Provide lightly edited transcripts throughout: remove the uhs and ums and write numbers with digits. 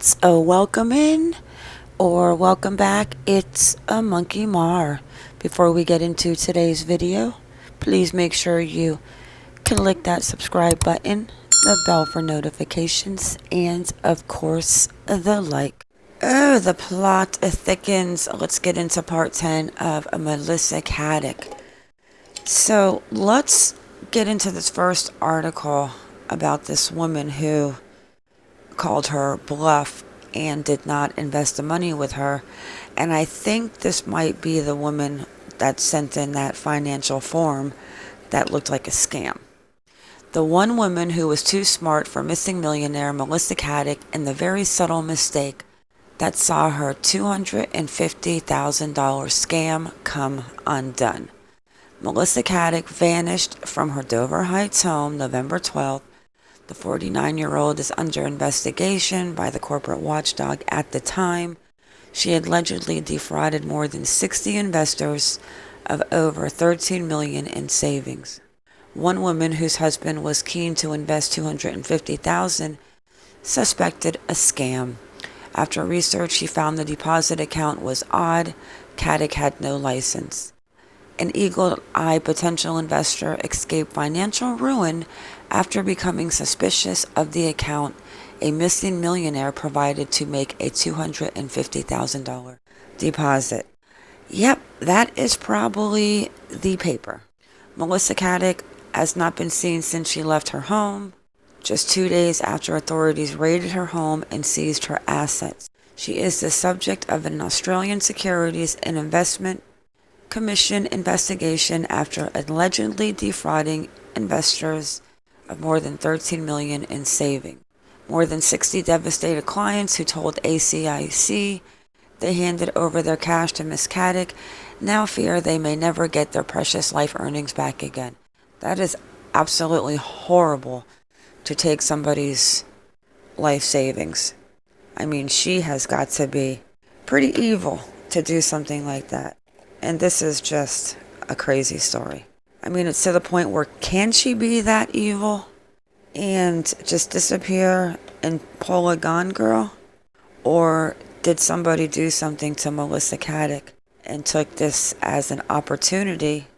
audience, welcome in or welcome back. It's a Monkey Mar. Before we get into today's video, please make sure you click that subscribe button, the bell for notifications, and of course the like. Oh, the plot thickens. Let's get into part 10 of Melissa Katic. So let's get into this first article about this woman who called her bluff and did not invest the money with her. And I think this might be the woman that sent in that financial form that looked like a scam. The one woman who was too smart for missing millionaire Melissa Katic, and the very subtle mistake that saw her $250,000 scam come undone. Melissa Katic vanished from her Dover Heights home November 12th. The 49-year-old is under investigation by the corporate watchdog at the time. She allegedly defrauded more than 60 investors of over $13 million in savings. One woman whose husband was keen to invest $250,000 suspected a scam. After research, she found the deposit account was odd. Caddick had no license. An eagle-eyed potential investor escaped financial ruin after becoming suspicious of the account a missing millionaire provided to make a $250,000 deposit. Yep, that is probably the paper. Melissa Katic has not been seen since she left her home, just 2 days after authorities raided her home and seized her assets. She is the subject of an Australian Securities and Investment Commission investigation after allegedly defrauding investors of more than $13 million in savings. More than 60 devastated clients who told ASIC they handed over their cash to Ms. Caddick now fear they may never get their precious life earnings back again. That is absolutely horrible, to take somebody's life savings. I mean, she has got to be pretty evil to do something like that. And this is just a crazy story. I mean, it's to the point where, can she be that evil and just disappear and pull a Gone Girl? Or did somebody do something to Melissa Katic and took this as an opportunity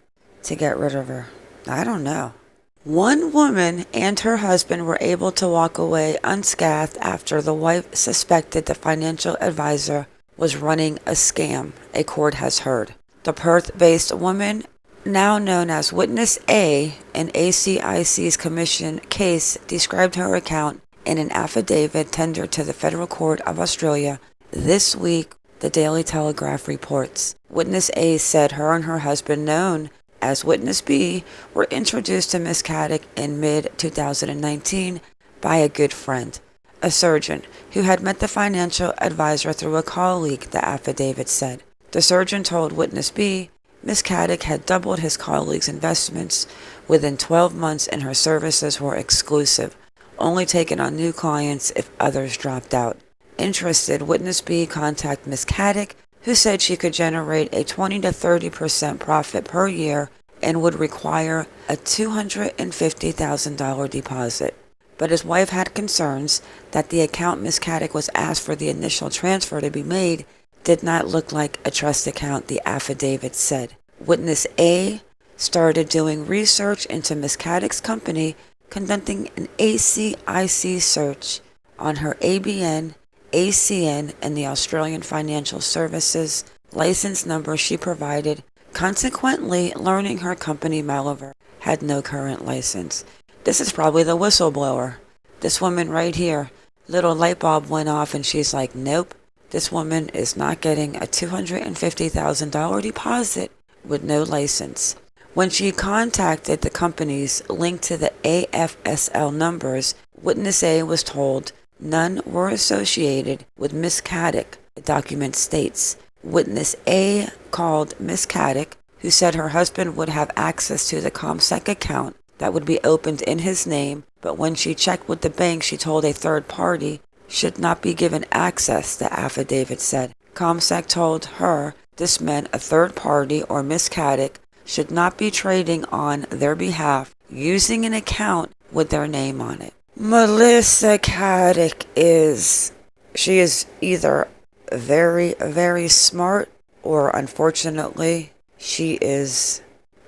to get rid of her? I don't know. One woman and her husband were able to walk away unscathed after the wife suspected the financial advisor was running a scam, a court has heard. The Perth-based woman, now known as Witness A in ASIC's commission case, described her account in an affidavit tendered to the Federal Court of Australia this week, the Daily Telegraph reports. Witness A said her and her husband, known as Witness B, were introduced to Ms. Caddick in mid-2019 by a good friend, a surgeon, who had met the financial advisor through a colleague, the affidavit said. The surgeon told Witness B Ms. Caddick had doubled his colleague's investments within 12 months and her services were exclusive, only taken on new clients if others dropped out. Interested, Witness B contacted Ms. Caddick, who said she could generate a 20 to 30% profit per year and would require a $250,000 deposit. But his wife had concerns that the account Ms. Caddick was asked for the initial transfer to be made did not look like a trust account, the affidavit said. Witness A started doing research into Ms. Caddick's company, conducting an ASIC search on her ABN, ACN, and the Australian Financial Services license number she provided, consequently learning her company, Melissa, had no current license. This is probably the whistleblower. This woman right here, little light bulb went off and she's like, nope. This woman is not getting a $250,000 deposit with no license. When she contacted the companies linked to the AFSL numbers, Witness A was told none were associated with Ms. Caddick, the document states. Witness A called Ms. Caddick, who said her husband would have access to the ComSec account that would be opened in his name, but when she checked with the bank, she told a third party should not be given access, the affidavit said. ComSec told her this meant a third party or Ms. Caddick should not be trading on their behalf using an account with their name on it. Melissa Katic is She is either very, very smart, or unfortunately, she is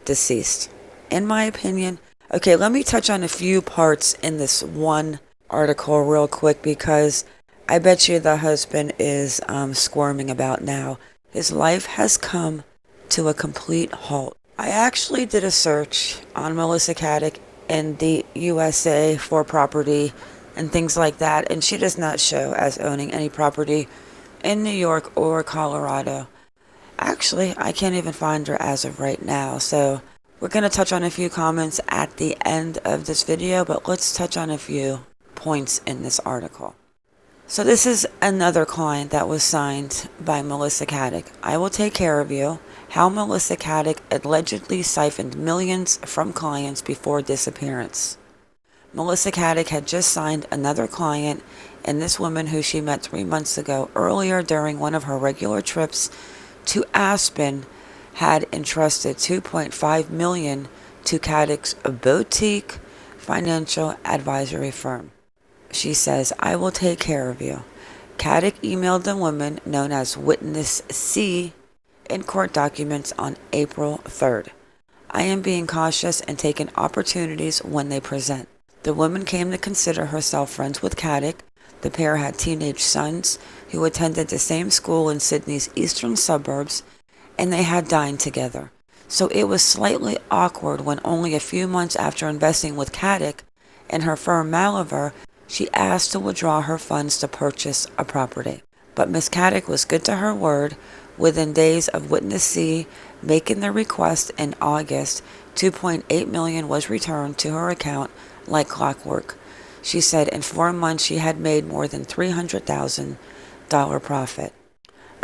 deceased, in my opinion. Okay, let me touch on a few parts in this one article real quick, because I bet you the husband is squirming about now. His life has come to a complete halt. I actually did a search on Melissa Katic in the USA for property and things like that, and she does not show as owning any property in New York or Colorado. Actually, I can't even find her as of right now, so we're going to touch on a few comments at the end of this video, but let's touch on a few points in this article. So this is another client that was signed by Melissa Katic. I will take care of you. How Melissa Katic allegedly siphoned millions from clients before disappearance. Melissa Katic had just signed another client, and this woman, who she met 3 months ago earlier during one of her regular trips to Aspen, had entrusted $2.5 million to Caddick's boutique financial advisory firm. She says, "I will take care of you." Caddick emailed the woman, known as Witness C, in court documents on April 3rd. "I am being cautious and taking opportunities when they present." The woman came to consider herself friends with Caddick. The pair had teenage sons who attended the same school in Sydney's eastern suburbs, and they had dined together. So it was slightly awkward when, only a few months after investing with Caddick and her firm Malaver, she asked to withdraw her funds to purchase a property. But Miss Caddick was good to her word. Within days of Witness C making the request in August, $2.8 million was returned to her account like clockwork. She said in 4 months she had made more than $300,000 profit.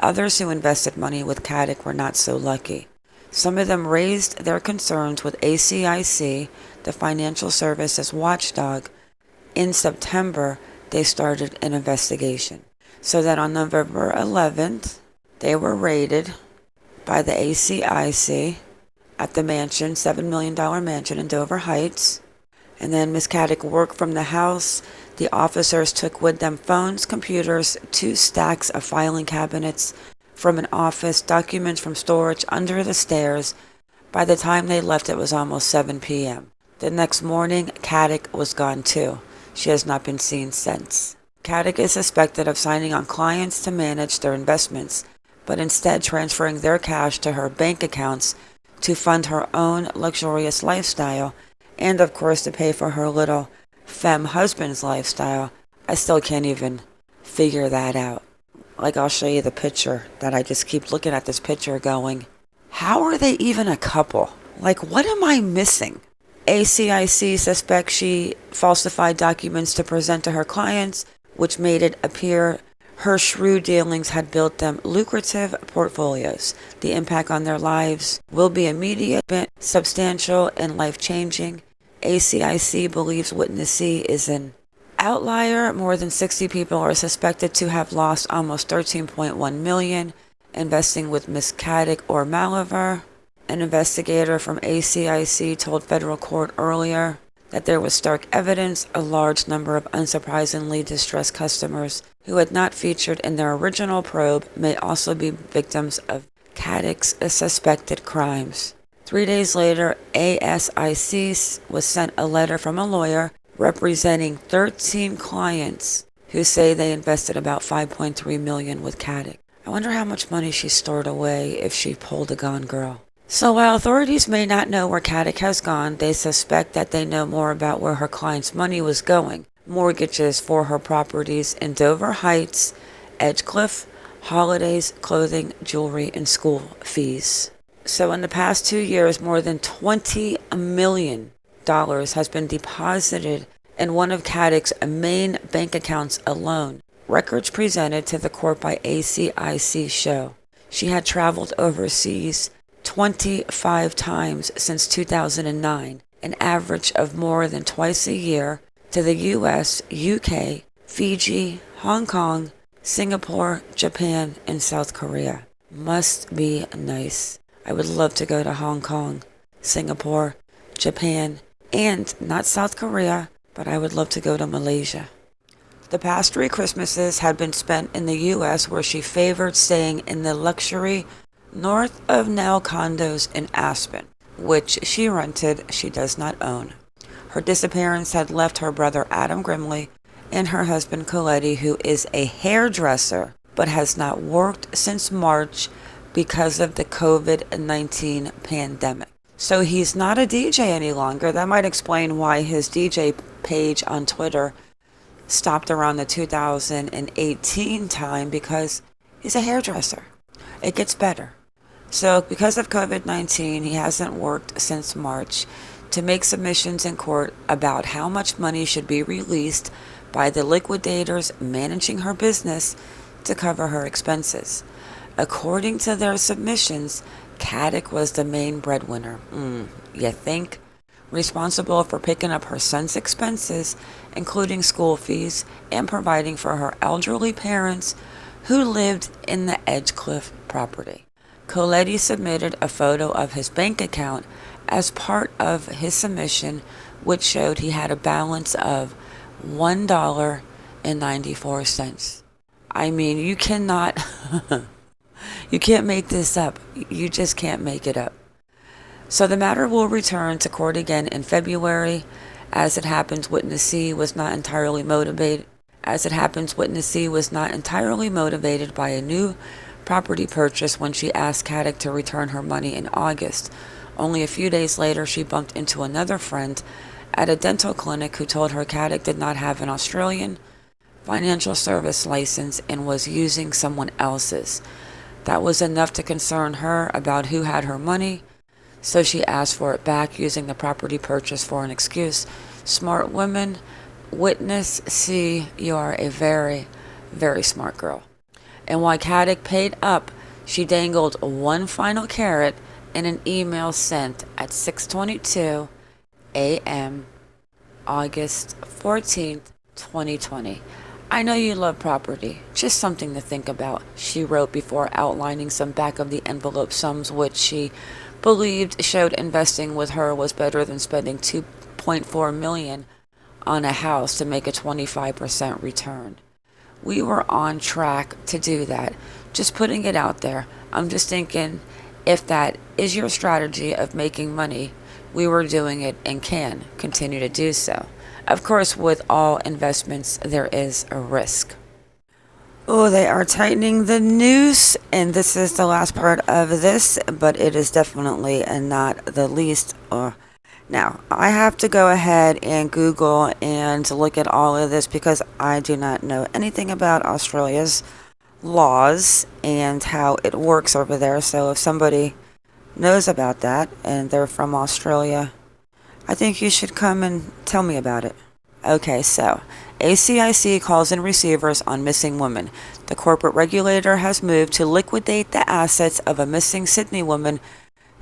Others who invested money with Caddick were not so lucky. Some of them raised their concerns with ASIC, the financial services watchdog. In September, they started an investigation. So that on November 11th, they were raided by the ASIC at the mansion, $7 million mansion in Dover Heights. And then Ms. Caddick worked from the house. The officers took with them phones, computers, 2 stacks of filing cabinets from an office, documents from storage under the stairs. By the time they left, it was almost 7 p.m. The next morning, Caddick was gone too. She has not been seen since. Caddick is suspected of signing on clients to manage their investments, but instead transferring their cash to her bank accounts to fund her own luxurious lifestyle, and of course to pay for her little femme husband's lifestyle. I still can't even figure that out. Like, I'll show you the picture that I just keep looking at this picture going, how are they even a couple? Like, what am I missing? ASIC suspects she falsified documents to present to her clients, which made it appear her shrewd dealings had built them lucrative portfolios. The impact on their lives will be immediate, substantial, and life-changing. ASIC believes Witness C is an outlier. More than 60 people are suspected to have lost almost $13.1 million investing with Ms. Caddick or Malaver. An investigator from ASIC told federal court earlier that there was stark evidence a large number of unsurprisingly distressed customers who had not featured in their original probe may also be victims of Caddick's suspected crimes. 3 days later, ASIC was sent a letter from a lawyer representing 13 clients who say they invested about $5.3 million with Caddick. I wonder how much money she stored away if she pulled a Gone Girl. So while authorities may not know where Caddick has gone, they suspect that they know more about where her client's money was going. Mortgages for her properties in Dover Heights, Edgecliff, holidays, clothing, jewelry, and school fees. So in the past 2 years, more than $20 million has been deposited in one of Caddick's main bank accounts alone. Records presented to the court by ASIC show she had traveled overseas 25 times since 2009, an average of more than twice a year, to the US, UK, Fiji, Hong Kong, Singapore, Japan, and South Korea. Must be nice. I would love to go to Hong Kong, Singapore, Japan, and not South Korea, but I would love to go to Malaysia. The past 3 Christmases had been spent in the U.S., where she favored staying in the luxury North of Nell condos in Aspen, which she rented, she does not own. Her disappearance had left her brother Adam Grimley and her husband Koletti, who is a hairdresser but has not worked since March because of the COVID-19 pandemic. So he's not a DJ any longer. That might explain why his DJ page on Twitter stopped around the 2018 time, because he's a hairdresser. It gets better. So because of COVID-19, he hasn't worked since March to make submissions in court about how much money should be released by the liquidators managing her business to cover her expenses. According to their submissions, Caddick was the main breadwinner. You think? Responsible for picking up her son's expenses, including school fees, and providing for her elderly parents who lived in the Edgecliff property. Koletti submitted a photo of his bank account as part of his submission, which showed he had a balance of $1.94. I mean, you cannot, you can't make this up. You just can't make it up. So the matter will return to court again in February. As it happens, witness C was not entirely motivated. Witness C was not entirely motivated by a new property purchase when she asked Caddick to return her money in August. Only a few days later, she bumped into another friend at a dental clinic who told her Caddick did not have an Australian financial service license and was using someone else's. That was enough to concern her about who had her money, so she asked for it back, using the property purchase for an excuse. Smart woman. Witness C, you are a very, very smart girl. And while Caddick paid up, she dangled one final carrot in an email sent at 6:22 a.m. August 14th, 2020. I know you love property. Just something to think about, she wrote before outlining some back-of-the-envelope sums which she believed showed investing with her was better than spending $2.4 million on a house to make a 25% return. We were on track to do that. Just putting it out there. I'm just thinking, if that is your strategy of making money, we were doing it and can continue to do so. Of course, with all investments, there is a risk. Oh, they are tightening the noose, and this is the last part of this, but it is definitely not the least. Now, I have to go ahead and Google and look at all of this because I do not know anything about Australia's laws and how it works over there. So if somebody knows about that and they're from Australia, I think you should come and tell me about it. Okay, so ASIC calls in receivers on missing women. The corporate regulator has moved to liquidate the assets of a missing Sydney woman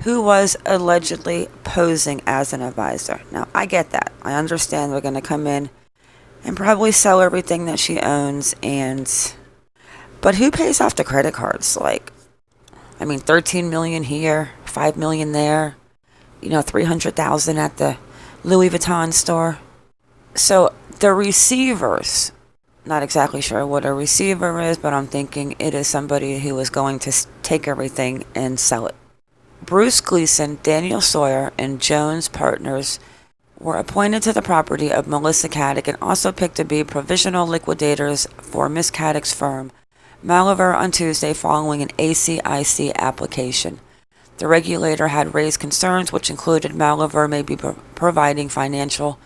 who was allegedly posing as an advisor. Now, I get that. I understand we're going to come in and probably sell everything that she owns, but who pays off the credit cards? $13 million here, $5 million there, $300,000 at the Louis Vuitton store. So the receivers, not exactly sure what a receiver is, but I'm thinking it is somebody who is going to take everything and sell it. Bruce Gleason, Daniel Sawyer, and Jones Partners were appointed to the property of Melissa Katic and also picked to be provisional liquidators for Miss Caddick's firm, Malaver, on Tuesday following an ASIC application. The regulator had raised concerns which included Malaver may be providing financial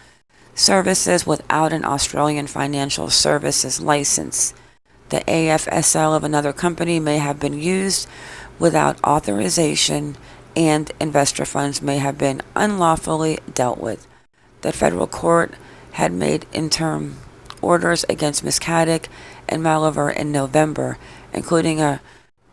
services without an Australian financial services license. The AFSL of another company may have been used without authorization, and investor funds may have been unlawfully dealt with. The federal court had made interim orders against Ms. Caddick and Malaver in November, including a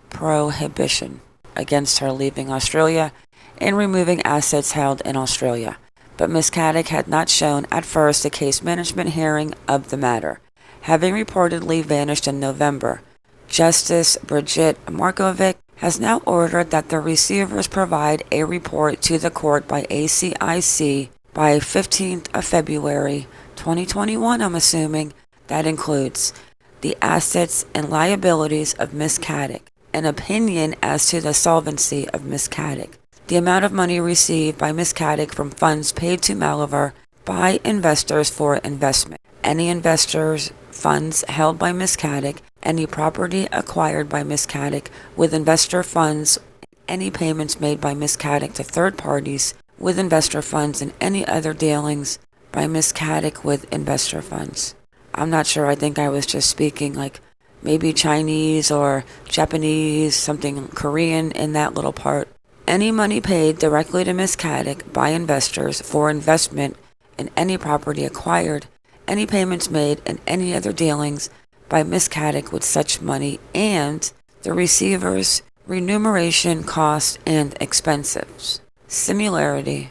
prohibition against her leaving Australia and removing assets held in Australia. But Ms. Caddick had not shown at first a case management hearing of the matter, having reportedly vanished in November. Justice Bridget Markovic has now ordered that the receivers provide a report to the court by ASIC by 15th of February 2021, I'm assuming, That includes the assets and liabilities of Miss Caddick, an opinion as to the solvency of Miss Caddick, the amount of money received by Miss Caddick from funds paid to Maliver by investors for investment, any investors' funds held by Miss Caddick, any property acquired by Miss Caddick with investor funds, any payments made by Miss Caddick to third parties with investor funds, and any other dealings by Miss Caddick with investor funds. I'm not sure. I think I was just speaking like maybe Chinese or Japanese, something Korean in that little part. Any money paid directly to Miss Caddick by investors for investment in any property acquired, any payments made, and any other dealings by Miss Caddick with such money, and the receiver's remuneration, costs, and expenses. Similarly,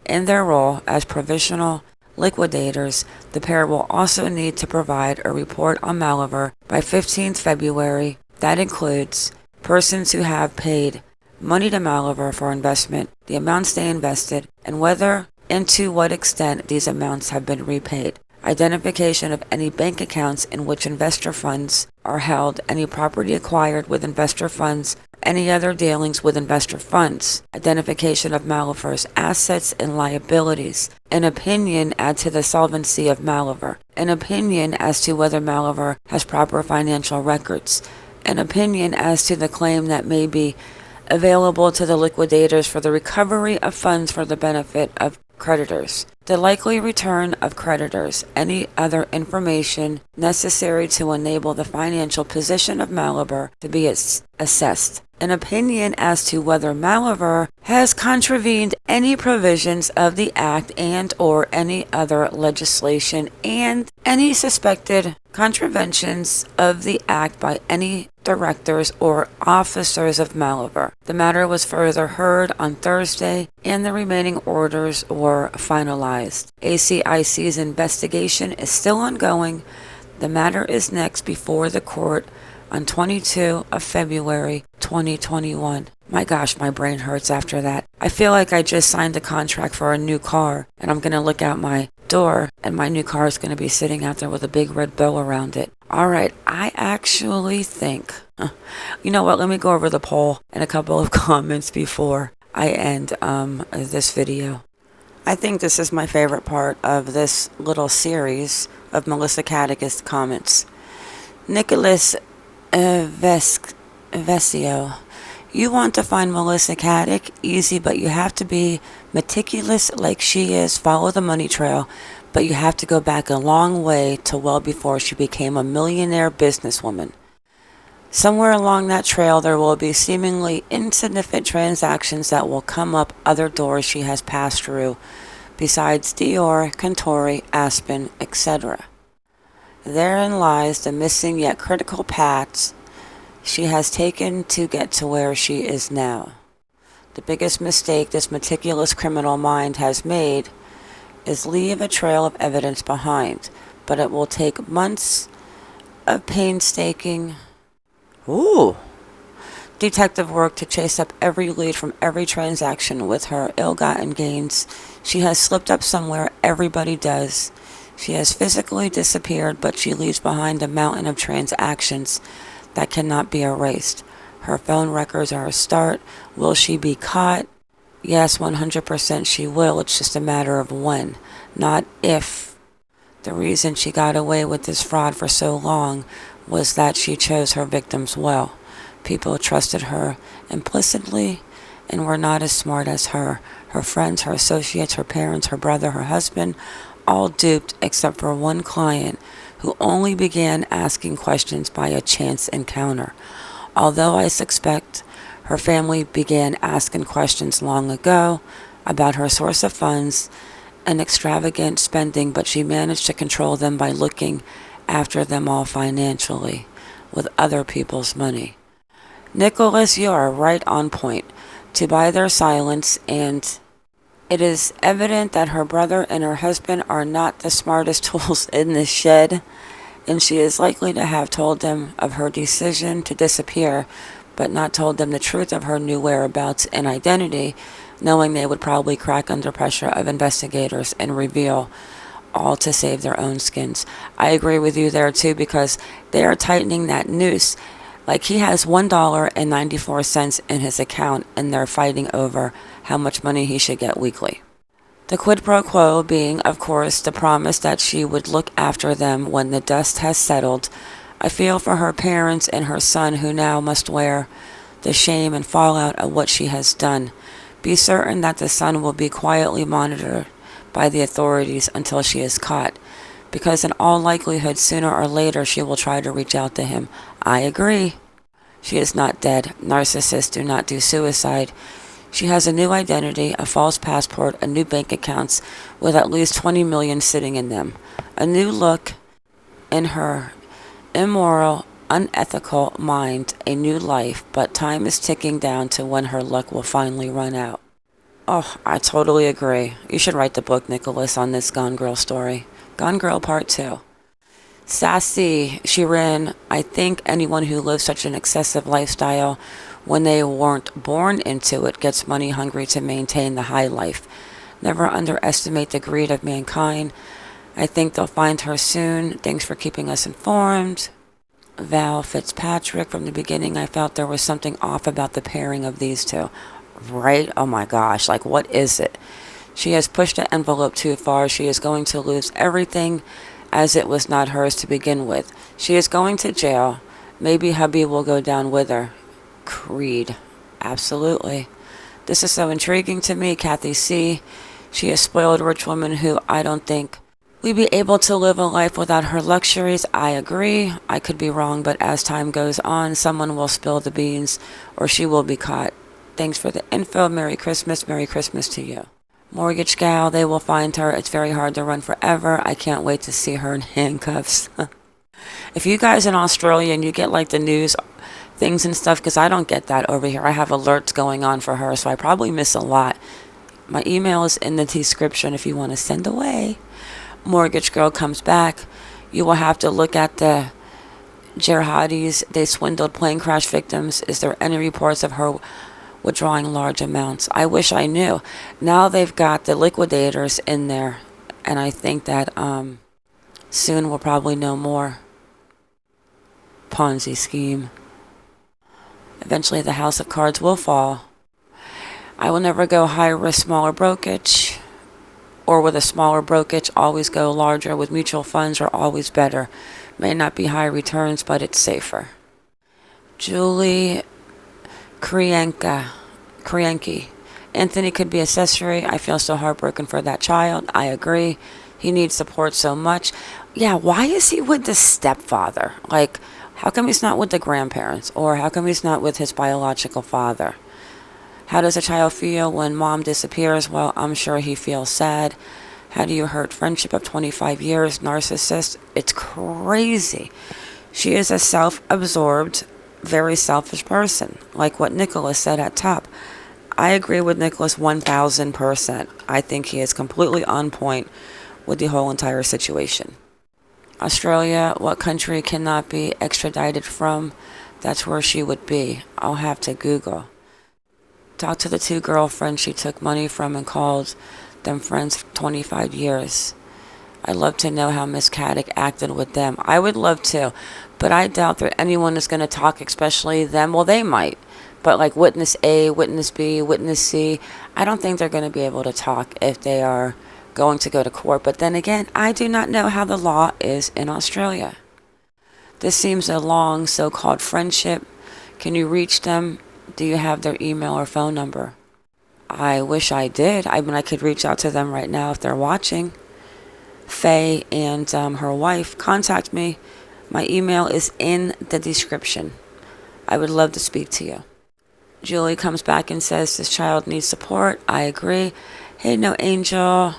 in their role as provisional liquidators, the pair will also need to provide a report on Maliver by 15th February. That includes persons who have paid money to Maliver for investment, the amounts they invested, and whether and to what extent these amounts have been repaid. Identification of any bank accounts in which investor funds are held, any property acquired with investor funds, any other dealings with investor funds. Identification of Maliver's assets and liabilities. An opinion as to the solvency of Maliver. An opinion as to whether Maliver has proper financial records. An opinion as to the claim that may be available to the liquidators for the recovery of funds for the benefit of creditors, the likely return of creditors, any other information necessary to enable the financial position of Maliver to be assessed, an opinion as to whether Maliver has contravened any provisions of the Act and or any other legislation, and any suspected contraventions of the Act by any directors or officers of Maliver. The matter was further heard on Thursday, and the remaining orders were finalized. ACIC's investigation is still ongoing. The matter is next before the court on 22 of February 2021. My gosh, my brain hurts after that. I feel like I just signed a contract for a new car, and I'm going to look out my door, and my new car is going to be sitting out there with a big red bow around it. All right, I actually think, you know what, let me go over the poll and a couple of comments before I end this video. I think this is my favorite part of this little series of Melissa Katic's comments. Nicholas Vesio, you want to find Melissa Katic? Easy, but you have to be meticulous like she is. Follow the money trail, but you have to go back a long way to well before she became a millionaire businesswoman. Somewhere along that trail, there will be seemingly insignificant transactions that will come up other doors she has passed through, besides Dior, Contori, Aspen, etc. Therein lies the missing yet critical paths she has taken to get to where she is now. The biggest mistake this meticulous criminal mind has made is leave a trail of evidence behind, but it will take months of painstaking detective work to chase up every lead from every transaction with her ill-gotten gains. She has slipped up somewhere, everybody does. She has physically disappeared, but she leaves behind a mountain of transactions that cannot be erased. Her phone records are a start. Will she be caught? Yes, 100% she will. It's just a matter of when, not if. The reason she got away with this fraud for so long was that she chose her victims well. People trusted her implicitly and were not as smart as her. Her friends, her associates, her parents, her brother, her husband, all duped except for one client who only began asking questions by a chance encounter. Although I suspect her family began asking questions long ago about her source of funds and extravagant spending, but she managed to control them by looking after them all financially with other people's money. Nicholas, you are right on point to buy their silence, and it is evident that her brother and her husband are not the smartest tools in the shed, and she is likely to have told them of her decision to disappear, but not told them the truth of her new whereabouts and identity, knowing they would probably crack under pressure of investigators and reveal all to save their own skins. I agree with you there too, because they are tightening that noose. Like, he has $1.94 in his account, and they're fighting over how much money he should get weekly. The quid pro quo being, of course, the promise that she would look after them when the dust has settled. I feel for her parents and her son, who now must wear the shame and fallout of what she has done. Be certain that the son will be quietly monitored by the authorities until she is caught, because in all likelihood, sooner or later, she will try to reach out to him. I agree. She is not dead. Narcissists do not do suicide. She has a new identity, a false passport, a new bank accounts with at least 20 million sitting in them. A new look in her immoral, unethical mind, a new life, but time is ticking down to when her luck will finally run out. Oh, I totally agree. You should write the book, Nicholas, on this Gone Girl story. Gone Girl Part 2. Sassy, she ran, I think anyone who lives such an excessive lifestyle when they weren't born into it gets money hungry to maintain the high life. Never underestimate the greed of mankind. I think they'll find her soon. Thanks for keeping us informed. Val Fitzpatrick, from the beginning I felt there was something off about the pairing of these two. Right? Oh my gosh, like, what is it? She has pushed the envelope too far. She is going to lose everything, as it was not hers to begin with. She is going to jail. Maybe hubby will go down with her. Creed. Absolutely. This is so intriguing to me. Kathy C. She is a spoiled rich woman who I don't think we'd be able to live a life without her luxuries. I agree. I could be wrong, but as time goes on, someone will spill the beans or she will be caught. Thanks for the info. Merry Christmas. Merry Christmas to you. Mortgage gal, they will find her. It's very hard to run forever. I can't wait to see her in handcuffs. If you guys in Australia and you get like the news things and stuff, because I don't get that over here. I have alerts going on for her, so I probably miss a lot. My email is in the description if you want to send away. Mortgage girl comes back. You will have to look at the jihadis. They swindled plane crash victims. Is there any reports of her withdrawing large amounts? I wish I knew. Now they've got the liquidators in there, and I think that soon we'll probably know more. Ponzi scheme. Eventually the house of cards will fall. I will never go high risk, smaller brokerage, or with a smaller brokerage, always go larger with mutual funds are always better. May not be high returns, but it's safer. Julie Krienke. Anthony could be accessory. I feel so heartbroken for that child. I agree. He needs support so much. Yeah, why is he with the stepfather? Like, how come he's not with the grandparents? Or how come he's not with his biological father? How does a child feel when mom disappears? Well, I'm sure he feels sad. How do you hurt friendship of 25 years? Narcissist. It's crazy. She is a self-absorbed, very selfish person, like what Nicholas said at top. I agree with Nicholas 1000%. I think he is completely on point with the whole entire situation. Australia, what country cannot be extradited from? That's where she would be. I'll have to Google. Talk to the two girlfriends she took money from and called them friends for 25 years. I'd love to know how Miss Caddick acted with them. I would love to, but I doubt that anyone is going to talk, especially them. Well, they might, but like witness A, witness B, witness C, I don't think they're going to be able to talk if they are going to go to court. But then again, I do not know how the law is in Australia. This seems a long so-called friendship. Can you reach them? Do you have their email or phone number? I wish I did. I mean, I could reach out to them right now if they're watching. Faye and her wife, contact me. My email is in the description. I would love to speak to you. Julie comes back and says this child needs support. I agree. Hey, no angel.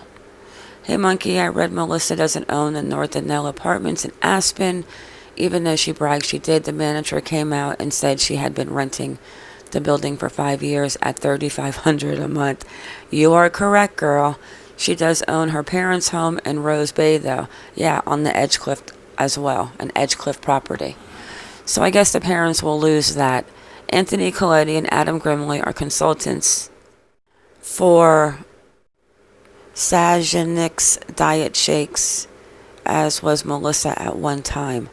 Hey, monkey, I read Melissa doesn't own the North and Nell apartments in Aspen. Even though she bragged she did, the manager came out and said she had been renting the building for 5 years at $3,500 a month. You are correct, girl. She does own her parents' home in Rose Bay, though. Yeah, on the Edgecliff as well, an Edgecliff property. So I guess the parents will lose that. Anthony Koletti and Adam Grimley are consultants for Sajanix diet shakes, as was Melissa at one time.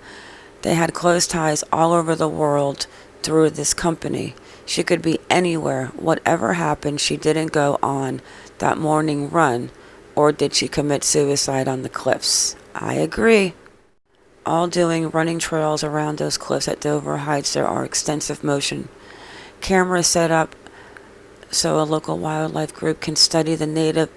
They had close ties all over the world through this company. She could be anywhere. Whatever happened, she didn't go on that morning run, or did she commit suicide on the cliffs? I agree. All doing running trails around those cliffs at Dover Heights. There are extensive motion cameras set up so a local wildlife group can study the native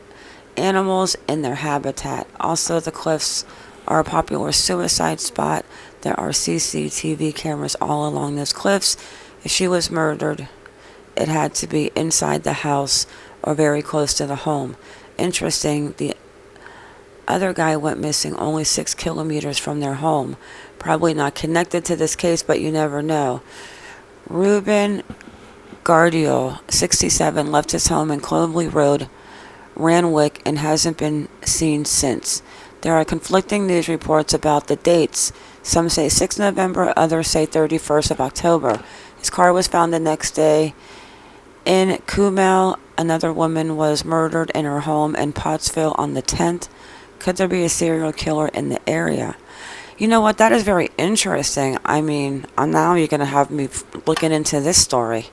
animals in their habitat. Also, the cliffs are a popular suicide spot. There are CCTV cameras all along those cliffs. If she was murdered, it had to be inside the house or very close to the home. Interesting, the other guy went missing only 6 kilometers from their home. Probably not connected to this case, but you never know. Ruben Gardiel, 67, left his home in Clovelly Road, Ranwick, and hasn't been seen since. There are conflicting news reports about the dates. Some say 6 November, others say 31st of October. His car was found the next day in Coomel. Another woman was murdered in her home in Pottsville on the 10th. Could there be a serial killer in the area? You know what? That is very interesting. I mean, now you're going to have me looking into this story.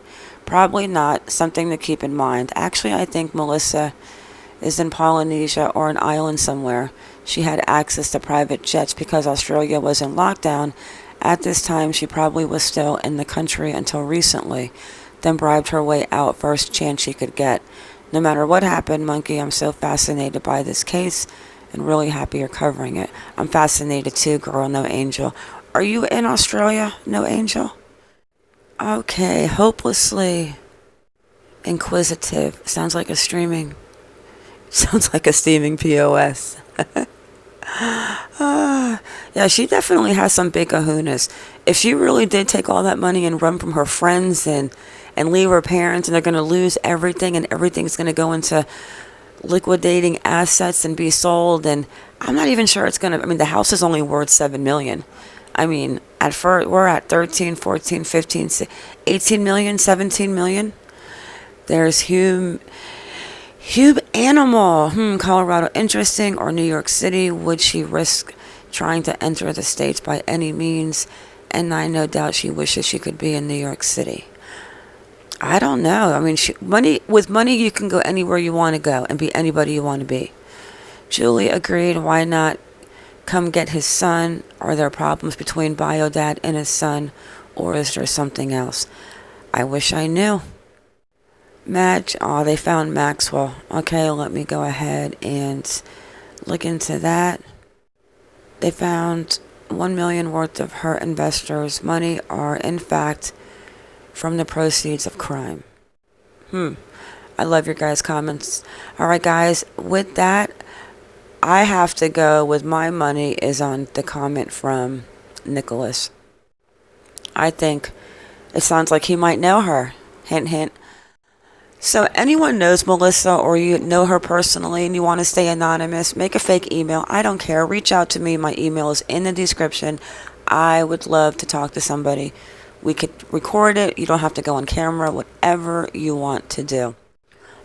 Probably not. Something to keep in mind. Actually, I think Melissa is in Polynesia or an island somewhere. She had access to private jets because Australia was in lockdown. At this time, she probably was still in the country until recently, then bribed her way out first chance she could get. No matter what happened, Monkey, I'm so fascinated by this case and really happy you're covering it. I'm fascinated too, girl, no angel. Are you in Australia, no angel? Okay, hopelessly inquisitive. Sounds like a steaming POS. Yeah, she definitely has some big kahunas. If she really did take all that money and run from her friends and leave her parents, and they're going to lose everything, and everything's going to go into liquidating assets and be sold, and I'm not even sure it's going to, I mean, the house is only worth $7 million. I mean, at first, we're at 13, 14, 15, 18 million, 17 million. There's Hube Animal, Colorado, interesting, or New York City. Would she risk trying to enter the States by any means? And I no doubt she wishes she could be in New York City. I don't know. I mean, with money, you can go anywhere you want to go and be anybody you want to be. Julie agreed. Why not come get his son? Are there problems between bio dad and his son, or is there something else? I wish I knew. They found Maxwell. Okay, let me go ahead and look into that. They found $1 million worth of her investors' money are in fact from the proceeds of crime. I love your guys' comments. All right, guys, with that, I have to go with my money is on the comment from Nicholas. I think it sounds like he might know her. Hint, hint. So anyone knows Melissa or you know her personally and you want to stay anonymous, make a fake email. I don't care. Reach out to me. My email is in the description. I would love to talk to somebody. We could record it. You don't have to go on camera. Whatever you want to do.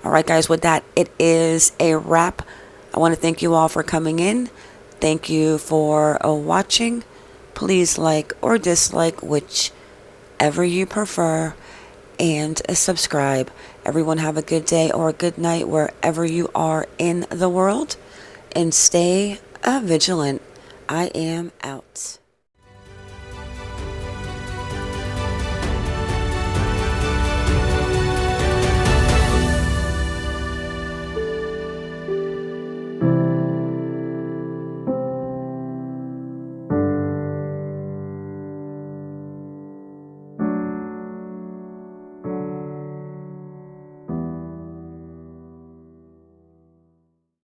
All right, guys. With that, it is a wrap. I want to thank you all for coming in. Thank you for watching. Please like or dislike, whichever you prefer, and subscribe. Everyone have a good day or a good night wherever you are in the world, and stay vigilant. I am out.